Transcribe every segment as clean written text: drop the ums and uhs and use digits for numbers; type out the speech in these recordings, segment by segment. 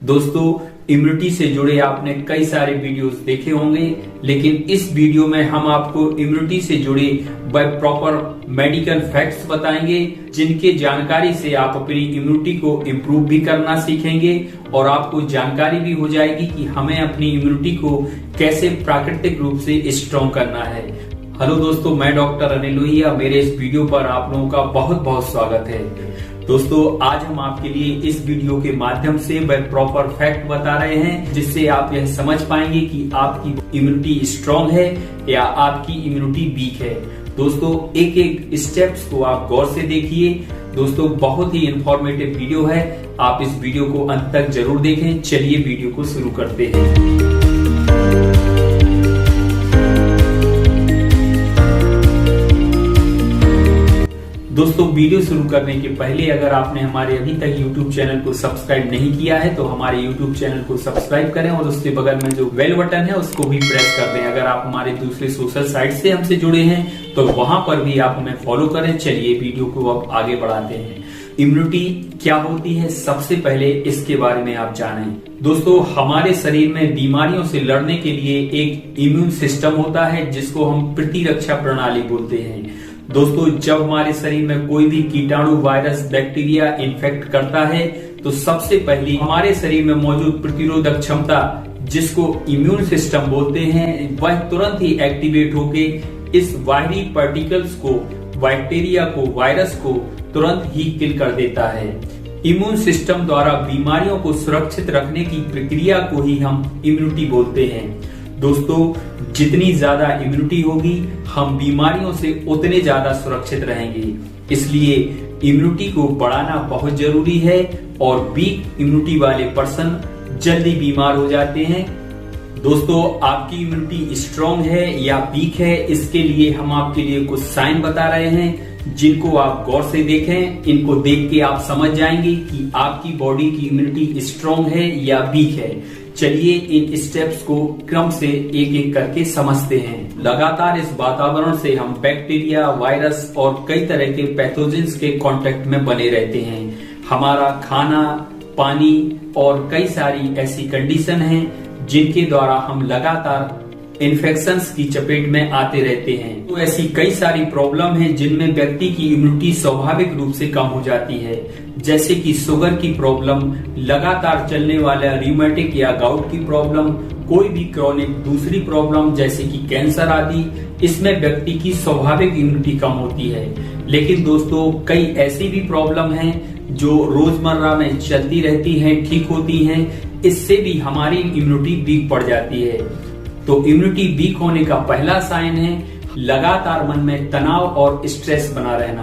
दोस्तों, इम्यूनिटी से जुड़े आपने कई सारे वीडियोस देखे होंगे, लेकिन इस वीडियो में हम आपको इम्यूनिटी से जुड़े प्रॉपर मेडिकल फैक्ट्स बताएंगे, जिनके जानकारी से आप अपनी इम्यूनिटी को इम्प्रूव भी करना सीखेंगे और आपको जानकारी भी हो जाएगी कि हमें अपनी इम्यूनिटी को कैसे प्राकृतिक रूप से स्ट्रॉन्ग करना है। हेलो दोस्तों, मैं डॉक्टर अनिल लोहिया। मेरे इस वीडियो पर आप लोगों का बहुत बहुत स्वागत है। दोस्तों, आज हम आपके लिए इस वीडियो के माध्यम से वह प्रॉपर फैक्ट बता रहे हैं, जिससे आप यह समझ पाएंगे कि आपकी इम्यूनिटी स्ट्रांग है या आपकी इम्यूनिटी वीक है। दोस्तों, एक एक स्टेप्स को आप गौर से देखिए। दोस्तों, बहुत ही इंफॉर्मेटिव वीडियो है, आप इस वीडियो को अंत तक जरूर देखें। चलिए वीडियो को शुरू करते हैं। दोस्तों, वीडियो शुरू करने के पहले अगर आपने हमारे अभी तक YouTube चैनल को सब्सक्राइब नहीं किया है तो हमारे YouTube चैनल को सब्सक्राइब करें और उसके बगल में जो बेल बटन है उसको भी प्रेस कर दें। अगर आप हमारे दूसरे सोशल साइट से हमसे जुड़े हैं तो वहां पर भी आप हमें फॉलो करें। चलिए वीडियो को अब आगे बढ़ाते हैं। इम्यूनिटी क्या होती है, सबसे पहले इसके बारे में आप जानें। दोस्तों, हमारे शरीर में बीमारियों से लड़ने के लिए एक इम्यून सिस्टम होता है, जिसको हम प्रतिरक्षा प्रणाली बोलते हैं। दोस्तों, जब हमारे शरीर में कोई भी कीटाणु, वायरस, बैक्टीरिया इन्फेक्ट करता है तो सबसे पहले हमारे शरीर में मौजूद प्रतिरोधक क्षमता, जिसको इम्यून सिस्टम बोलते हैं, वह तुरंत ही एक्टिवेट होके इस बाहरी पार्टिकल्स को, बैक्टीरिया को, वायरस को तुरंत ही किल कर देता है। इम्यून सिस्टम द्वारा बीमारियों को सुरक्षित रखने की प्रक्रिया को ही हम इम्यूनिटी बोलते हैं। दोस्तों, जितनी ज्यादा इम्यूनिटी होगी, हम बीमारियों से उतने ज्यादा सुरक्षित रहेंगे। इसलिए इम्यूनिटी को बढ़ाना बहुत जरूरी है और वीक इम्यूनिटी वाले पर्सन जल्दी बीमार हो जाते हैं। दोस्तों, आपकी इम्यूनिटी स्ट्रांग है या वीक है, इसके लिए हम आपके लिए कुछ साइन बता रहे हैं, जिनको आप गौर से देखें। इनको देख के आप समझ जाएंगे कि आपकी बॉडी की इम्यूनिटी स्ट्रांग है या वीक है। चलिए इन स्टेप्स को क्रम से एक एक करके समझते हैं। लगातार इस वातावरण से हम बैक्टीरिया, वायरस और कई तरह के पैथोजेंस के कांटेक्ट में बने रहते हैं। हमारा खाना, पानी और कई सारी ऐसी कंडीशन हैं जिनके द्वारा हम लगातार इन्फेक्शंस की चपेट में आते रहते हैं। तो ऐसी कई सारी प्रॉब्लम हैं जिनमें व्यक्ति की इम्यूनिटी स्वाभाविक रूप से कम हो जाती है, जैसे कि शुगर की प्रॉब्लम, लगातार चलने वाला रियूमेटिक या गाउट की प्रॉब्लम, कोई भी क्रॉनिक दूसरी प्रॉब्लम जैसे कि कैंसर आदि। इसमें व्यक्ति की स्वाभाविक इम्यूनिटी कम होती है। लेकिन दोस्तों, कई ऐसी भी प्रॉब्लम हैं जो रोजमर्रा में चलती रहती हैं, ठीक होती हैं, इससे भी हमारी इम्यूनिटी वीक पड़ जाती है। तो इम्यूनिटी वीक होने का पहला साइन है लगातार मन में तनाव और स्ट्रेस बना रहना।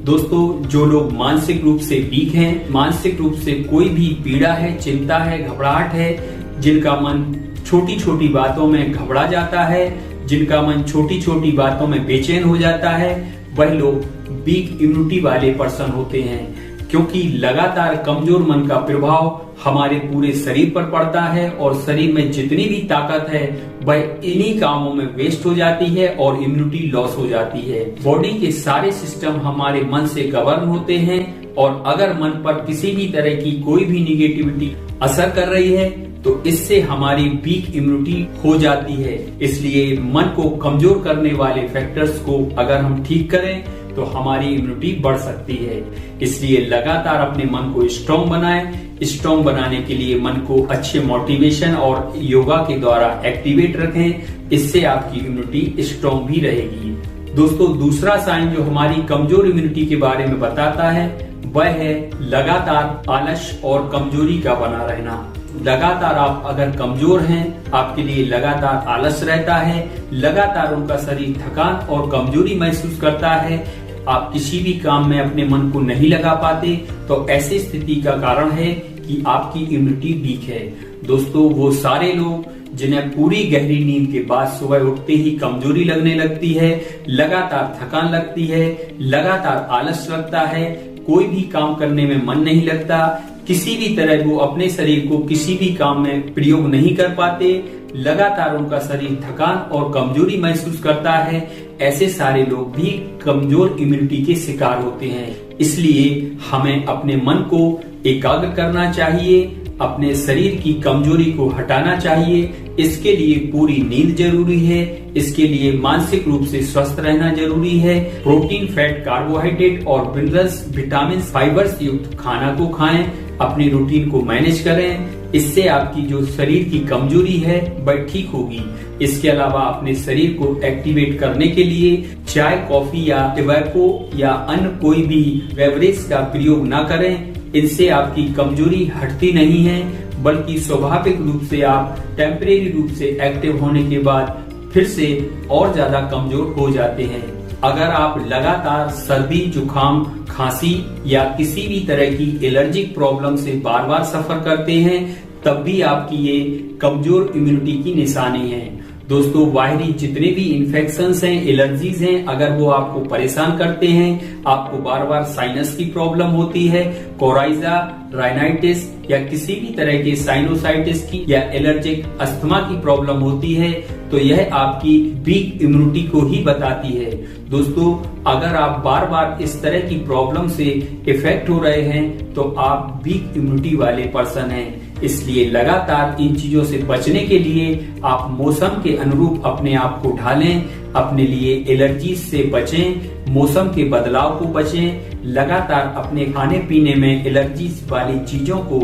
दोस्तों, जो लोग मानसिक रूप से वीक हैं, मानसिक रूप से कोई भी पीड़ा है, चिंता है, घबराहट है, जिनका मन छोटी छोटी बातों में घबरा जाता है, जिनका मन छोटी छोटी बातों में बेचैन हो जाता है, वह लोग वीक इम्यूनिटी वाले पर्सन होते हैं। क्योंकि लगातार कमजोर मन का प्रभाव हमारे पूरे शरीर पर पड़ता है और शरीर में जितनी भी ताकत है वह इन्हीं कामों में वेस्ट हो जाती है और इम्यूनिटी लॉस हो जाती है। बॉडी के सारे सिस्टम हमारे मन से गवर्न होते हैं और अगर मन पर किसी भी तरह की कोई भी निगेटिविटी असर कर रही है तो इससे हमारी वीक इम्यूनिटी हो जाती है। इसलिए मन को कमजोर करने वाले फैक्टर्स को अगर हम ठीक करें तो हमारी इम्यूनिटी बढ़ सकती है। इसलिए लगातार अपने मन को स्ट्रॉन्ग बनाएं। स्ट्रॉन्ग बनाने के लिए मन को अच्छे मोटिवेशन और योगा के द्वारा एक्टिवेट रखें, इससे आपकी इम्यूनिटी स्ट्रॉन्ग भी रहेगी। दोस्तों, दूसरा साइन जो हमारी कमजोर इम्यूनिटी के बारे में बताता है वह है लगातार आलस और कमजोरी का बना रहना। लगातार आप अगर कमजोर हैं, आपके लिए लगातार आलस रहता है, लगातार उनका शरीर थकान और कमजोरी महसूस करता है, आप किसी भी काम में अपने मन को नहीं लगा पाते, तो ऐसी स्थिति का कारण है कि आपकी इम्यूनिटी वीक है। दोस्तों, वो सारे लोग जिन्हें पूरी गहरी नींद के बाद सुबह उठते ही कमजोरी लगने लगती है, लगातार थकान लगती है, लगातार आलस लगता है, कोई भी काम करने में मन नहीं लगता, किसी भी तरह वो अपने शरीर को किसी भी काम में प्रयोग नहीं कर पाते, लगातार उनका शरीर थकान और कमजोरी महसूस करता है, ऐसे सारे लोग भी कमजोर इम्यूनिटी के शिकार होते हैं। इसलिए हमें अपने मन को एकाग्र करना चाहिए अपने शरीर की कमजोरी को हटाना चाहिए। इसके लिए पूरी नींद जरूरी है, इसके लिए मानसिक रूप से स्वस्थ रहना जरूरी है। प्रोटीन, फैट, कार्बोहाइड्रेट और मिनरल्स, विटामिन, फाइबर्स युक्त खाना को खाएं, अपनी रूटीन को मैनेज करें। इससे आपकी जो शरीर की कमजोरी है वह ठीक होगी। इसके अलावा अपने शरीर को एक्टिवेट करने के लिए चाय, कॉफी या टबैको या अन्य कोई भी बेवरेज का प्रयोग न करें। इनसे आपकी कमजोरी हटती नहीं है, बल्कि स्वाभाविक रूप से आप टेम्परेरी रूप से एक्टिव होने के बाद फिर से और ज्यादा कमजोर हो जाते हैं। अगर आप लगातार सर्दी, जुकाम, खांसी या किसी भी तरह की एलर्जिक प्रॉब्लम से बार बार सफर करते हैं, तब भी आपकी ये कमजोर इम्यूनिटी की निशानी है। दोस्तों, बाहरी जितने भी इन्फेक्शंस हैं, एलर्जीज हैं, अगर वो आपको परेशान करते हैं, आपको बार बार साइनस की प्रॉब्लम होती है, कोराइजा, राइनाइटिस या किसी भी तरह के साइनोसाइटिस की या एलर्जिक अस्थमा की प्रॉब्लम होती है, तो यह आपकी वीक इम्यूनिटी को ही बताती है। दोस्तों, अगर आप बार बार इस तरह की प्रॉब्लम से इफेक्ट हो रहे हैं, तो आप वीक इम्यूनिटी वाले पर्सन हैं। इसलिए लगातार इन चीजों से बचने के लिए आप मौसम के अनुरूप अपने आप को ढालें, अपने लिए एलर्जी से बचें, मौसम के बदलाव को बचें, लगातार अपने खाने पीने में एलर्जी वाली चीजों को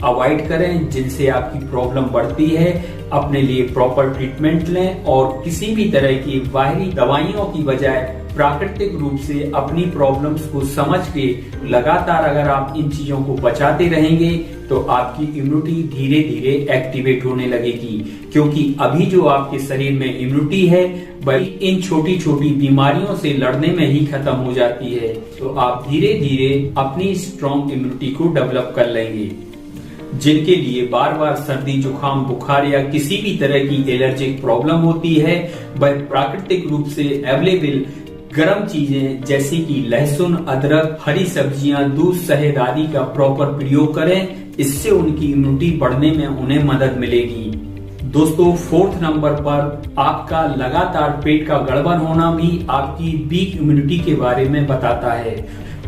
अवॉइड करें जिनसे आपकी प्रॉब्लम बढ़ती है। अपने लिए प्रॉपर ट्रीटमेंट लें और किसी भी तरह की बाहरी दवाइयों की बजाय प्राकृतिक रूप से अपनी प्रॉब्लम्स को समझ के लगातार अगर आप इन चीजों को बचाते रहेंगे, तो आपकी इम्यूनिटी धीरे धीरे एक्टिवेट होने लगेगी। क्योंकि अभी जो आपके शरीर में इम्यूनिटी है वही इन छोटी छोटी बीमारियों से लड़ने में ही खत्म हो जाती है। तो आप धीरे धीरे अपनी स्ट्रॉन्ग इम्यूनिटी को डेवलप कर लेंगे। जिनके लिए बार बार सर्दी, जुकाम, बुखार या किसी भी तरह की एलर्जिक प्रॉब्लम होती है, वह प्राकृतिक रूप से अवेलेबल गर्म चीजें जैसे कि लहसुन, अदरक, हरी सब्जियां, दूध, शहद आदि का प्रॉपर प्रयोग करें। इससे उनकी इम्यूनिटी बढ़ने में उन्हें मदद मिलेगी। दोस्तों, 4th नंबर पर आपका लगातार पेट का गड़बड़ होना भी आपकी वीक इम्यूनिटी के बारे में बताता है।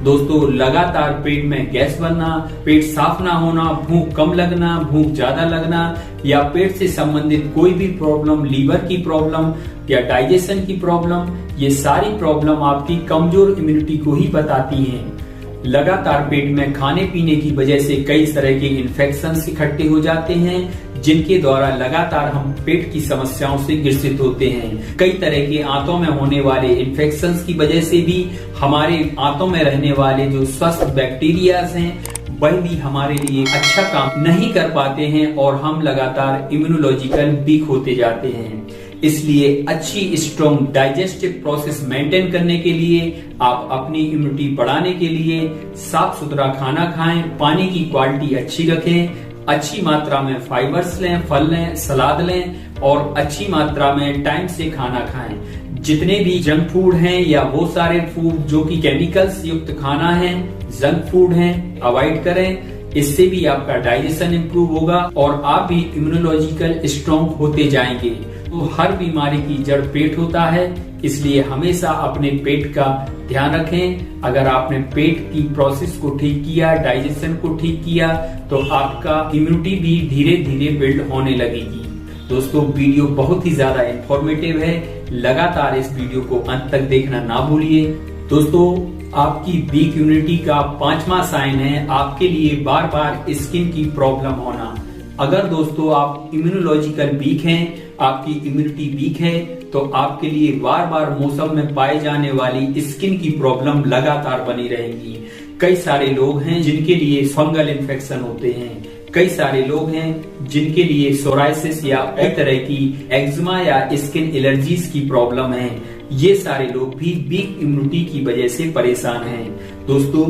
दोस्तों, लगातार पेट में गैस बनना, पेट साफ ना होना, भूख कम लगना, भूख ज्यादा लगना या पेट से संबंधित कोई भी प्रॉब्लम, लीवर की प्रॉब्लम या डाइजेशन की प्रॉब्लम, ये सारी प्रॉब्लम आपकी कमजोर इम्यूनिटी को ही बताती हैं। लगातार पेट में खाने पीने की वजह से कई तरह के इन्फेक्शन इकट्ठे हो जाते हैं, जिनके द्वारा लगातार हम पेट की समस्याओं से ग्रसित होते हैं। कई तरह के आंतों में होने वाले इन्फेक्शंस की वजह से भी हमारे आंतों में रहने वाले जो स्वस्थ बैक्टीरियाज हैं, वह भी हमारे लिए अच्छा काम नहीं कर पाते हैं और हम लगातार इम्यूनोलॉजिकल वीक होते जाते हैं। इसलिए अच्छी स्ट्रॉन्ग डाइजेस्टिव प्रोसेस मेंटेन करने के लिए आप अपनी इम्यूनिटी बढ़ाने के लिए साफ सुथरा खाना खाएं, पानी की क्वालिटी अच्छी रखें, अच्छी मात्रा में फाइबर्स लें, फल लें, सलाद लें और अच्छी मात्रा में टाइम से खाना खाएं। जितने भी जंक फूड हैं या वो सारे फूड जो कि केमिकल्स युक्त खाना है, जंक फूड हैं, अवॉइड करें। इससे भी आपका डाइजेशन इंप्रूव होगा और आप भी इम्यूनोलॉजिकल स्ट्रॉन्ग होते जाएंगे। तो हर बीमारी की जड़ पेट होता है, इसलिए हमेशा अपने पेट का ध्यान रखें। अगर आपने पेट की प्रोसेस को ठीक किया, डाइजेशन को ठीक किया, तो आपका इम्यूनिटी भी धीरे धीरे बिल्ड होने लगेगी। दोस्तों, वीडियो बहुत ही ज्यादा इंफॉर्मेटिव है, लगातार इस वीडियो को अंत तक देखना ना भूलिए। दोस्तों, आपकी वीक इम्यूनिटी का 5वां साइन है आपके लिए बार बार स्किन की प्रॉब्लम होना। अगर दोस्तों आप इम्यूनोलॉजिकल वीक हैं, आपकी इम्यूनिटी वीक है, तो आपके लिए बार बार मौसम में पाए जाने वाली स्किन की प्रॉब्लम लगातार बनी रहेंगी। कई सारे लोग हैं जिनके लिए फंगल इन्फेक्शन होते हैं, कई सारे लोग हैं जिनके लिए सोराइसिस या कई तरह की एक्जिमा या स्किन एलर्जीज की प्रॉब्लम है। ये सारे लोग भी वीक इम्यूनिटी की वजह से परेशान हैं। दोस्तों,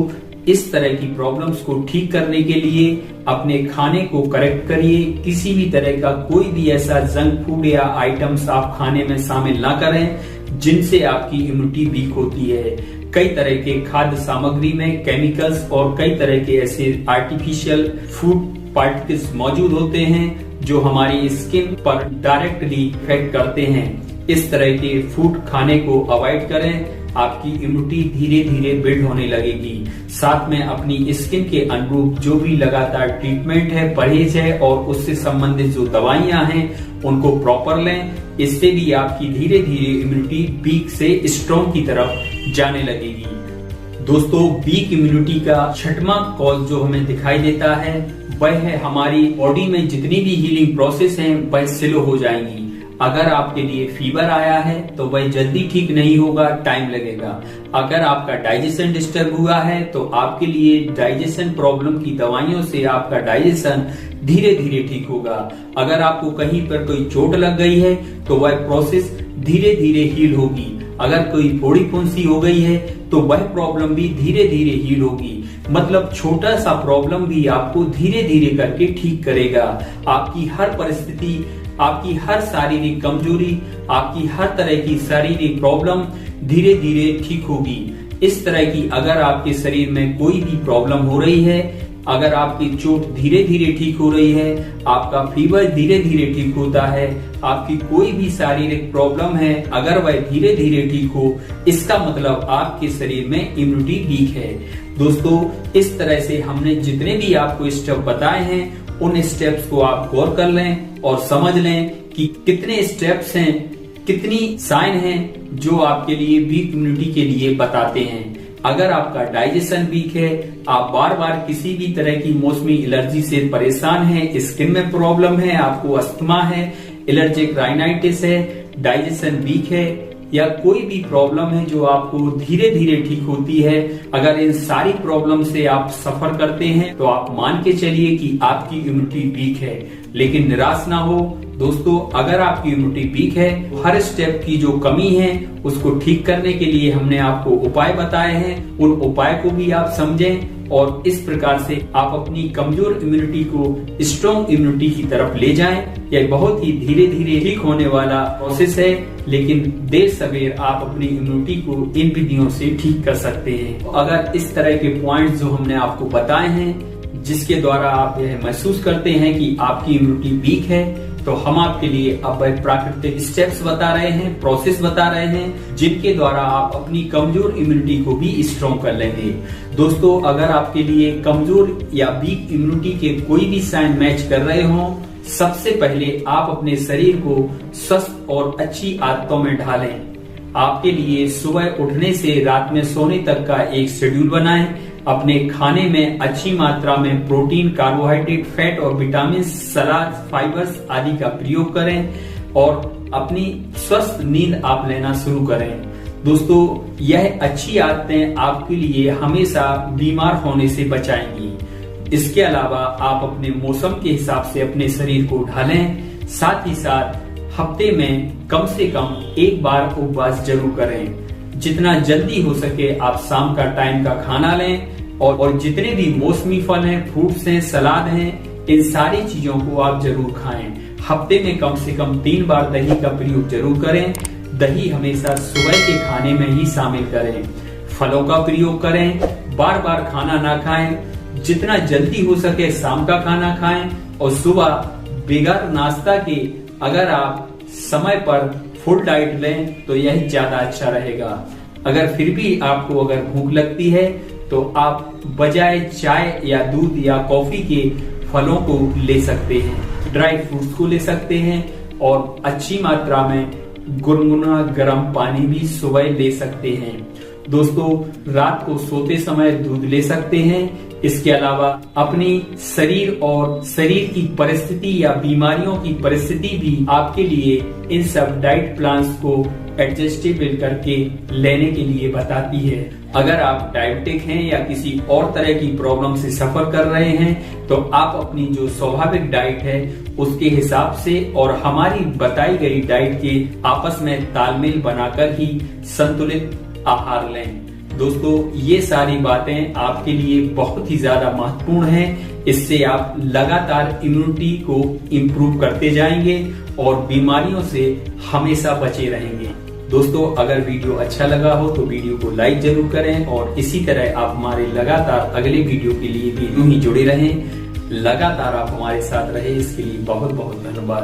इस तरह की प्रॉब्लम्स को ठीक करने के लिए अपने खाने को करेक्ट करिए। किसी भी तरह का कोई भी ऐसा जंक फूड या आइटम्स आप खाने में शामिल ना करें जिनसे आपकी इम्यूनिटी वीक होती है। कई तरह के खाद्य सामग्री में केमिकल्स और कई तरह के ऐसे आर्टिफिशियल फूड पार्टिकल्स मौजूद होते हैं जो हमारी स्किन पर डायरेक्टली इफेक्ट करते हैं। इस तरह के फूड खाने को अवॉइड करें। आपकी इम्यूनिटी धीरे धीरे बिल्ड होने लगेगी। साथ में अपनी स्किन के अनुरूप जो भी लगातार ट्रीटमेंट है, परहेज है और उससे संबंधित जो दवाइयां हैं उनको प्रॉपर लें। इससे भी आपकी धीरे धीरे इम्यूनिटी वीक से स्ट्रॉन्ग की तरफ जाने लगेगी। दोस्तों, वीक इम्यूनिटी का छठवां कॉज जो हमें दिखाई देता है वह है हमारी बॉडी में जितनी भी हीलिंग प्रोसेस हैं वह स्लो हो जाएंगी। अगर आपके लिए फीवर आया है तो वह जल्दी ठीक नहीं होगा, टाइम लगेगा। अगर आपका डाइजेशन डिस्टर्ब हुआ है तो आपके लिए डाइजेशन प्रॉब्लम की दवाइयों से आपका डाइजेशन धीरे धीरे ठीक होगा। अगर आपको कहीं पर कोई चोट लग गई है तो वह प्रोसेस धीरे धीरे हील होगी। अगर कोई फोड़ी फुंसी हो गई है तो वह प्रॉब्लम भी धीरे धीरे हील होगी। मतलब छोटा सा प्रॉब्लम भी आपको धीरे धीरे करके ठीक करेगा। आपकी हर परिस्थिति, आपकी हर शारीरिक कमजोरी, आपकी हर तरह की शारीरिक प्रॉब्लम धीरे धीरे ठीक होगी। इस तरह की अगर आपके शरीर में कोई भी प्रॉब्लम हो रही है, अगर आपकी चोट धीरे धीरे ठीक हो रही है, आपका फीवर धीरे धीरे ठीक होता है, आपकी कोई भी शारीरिक प्रॉब्लम है अगर वह धीरे धीरे ठीक हो, इसका मतलब आपके शरीर में इम्यूनिटी वीक है। दोस्तों, इस तरह से हमने जितने भी आपको स्टेप बताए हैं उन स्टेप्स को आप गौर कर लें और समझ लें कि कितने स्टेप्स हैं, कितनी साइन हैं जो आपके लिए वीक इम्यूनिटी के लिए बताते हैं। अगर आपका डाइजेशन वीक है, आप बार बार किसी भी तरह की मौसमी एलर्जी से परेशान हैं, स्किन में प्रॉब्लम है, आपको अस्थमा है, एलर्जिक राइनाइटिस है, डाइजेशन वीक है या कोई भी प्रॉब्लम है जो आपको धीरे धीरे ठीक होती है, अगर इन सारी प्रॉब्लम से आप सफर करते हैं तो आप मान के चलिए कि आपकी इम्यूनिटी वीक है। लेकिन निराश ना हो दोस्तों, अगर आपकी इम्यूनिटी वीक है, हर स्टेप की जो कमी है उसको ठीक करने के लिए हमने आपको उपाय बताए हैं। उन उपाय को भी आप समझें और इस प्रकार से आप अपनी कमजोर इम्यूनिटी को स्ट्रॉन्ग इम्यूनिटी की तरफ ले जाएं। यह बहुत ही धीरे धीरे ठीक होने वाला प्रोसेस है, लेकिन देर सवेर आप अपनी इम्यूनिटी को इन विधियों से ठीक कर सकते हैं। अगर इस तरह के पॉइंट्स जो हमने आपको बताए हैं जिसके द्वारा आप यह महसूस करते हैं कि आपकी इम्यूनिटी वीक है, तो हम आपके लिए अब प्राकृतिक स्टेप्स बता रहे हैं, प्रोसेस बता रहे हैं जिनके द्वारा आप अपनी कमजोर इम्यूनिटी को भी स्ट्रॉन्ग कर लेंगे। दोस्तों, अगर आपके लिए कमजोर या वीक इम्यूनिटी के कोई भी साइन मैच कर रहे हो, सबसे पहले आप अपने शरीर को स्वस्थ और अच्छी आदतों में ढालें। आपके लिए सुबह उठने से रात में सोने तक का एक शेड्यूल बनाएं। अपने खाने में अच्छी मात्रा में प्रोटीन, कार्बोहाइड्रेट, फैट और विटामिन, सलाद, फाइबर्स आदि का प्रयोग करें और अपनी स्वस्थ नींद आप लेना शुरू करें। दोस्तों, यह अच्छी आदतें आपके लिए हमेशा बीमार होने से बचाएंगी। इसके अलावा आप अपने मौसम के हिसाब से अपने शरीर को ढालें। साथ ही साथ हफ्ते में कम से कम एक बार उपवास जरूर करें। जितना जल्दी हो सके आप शाम का टाइम का खाना लें और जितने भी मौसमी फल हैं, फ्रूट्स हैं, सलाद हैं, इन सारी चीजों को आप जरूर खाएं। हफ्ते में कम से कम 3 बार दही का प्रयोग जरूर करें। दही हमेशा सुबह के खाने में ही शामिल करें। फलों का प्रयोग करें। बार बार खाना ना खाएं। जितना जल्दी हो सके शाम का खाना खाएं और सुबह बगैर नाश्ता के अगर आप समय पर फुल डाइट लें तो यह ज्यादा अच्छा रहेगा। अगर फिर भी आपको अगर भूख लगती है तो आप बजाय चाय या दूध या कॉफी के फलों को ले सकते हैं, ड्राई फ्रूट्स को ले सकते हैं और अच्छी मात्रा में गुनगुना गर्म पानी भी सुबह ले सकते हैं। दोस्तों, रात को सोते समय दूध ले सकते हैं। इसके अलावा अपनी शरीर और शरीर की परिस्थिति या बीमारियों की परिस्थिति भी आपके लिए इन सब डाइट प्लान्स को एडजस्टेबल करके लेने के लिए बताती है। अगर आप डायबिटिक हैं या किसी और तरह की प्रॉब्लम से सफर कर रहे हैं तो आप अपनी जो स्वाभाविक डाइट है उसके हिसाब से और हमारी बताई गई डाइट के आपस में तालमेल बनाकर ही संतुलित आहार लें। दोस्तों, ये सारी बातें आपके लिए बहुत ही ज्यादा महत्वपूर्ण हैं। इससे आप लगातार इम्यूनिटी को इम्प्रूव करते जाएंगे और बीमारियों से हमेशा बचे रहेंगे। दोस्तों, अगर वीडियो अच्छा लगा हो तो वीडियो को लाइक जरूर करें और इसी तरह आप हमारे लगातार अगले वीडियो के लिए भी यूं ही जुड़े रहें। लगातार आप हमारे साथ रहे, इसके लिए बहुत बहुत धन्यवाद।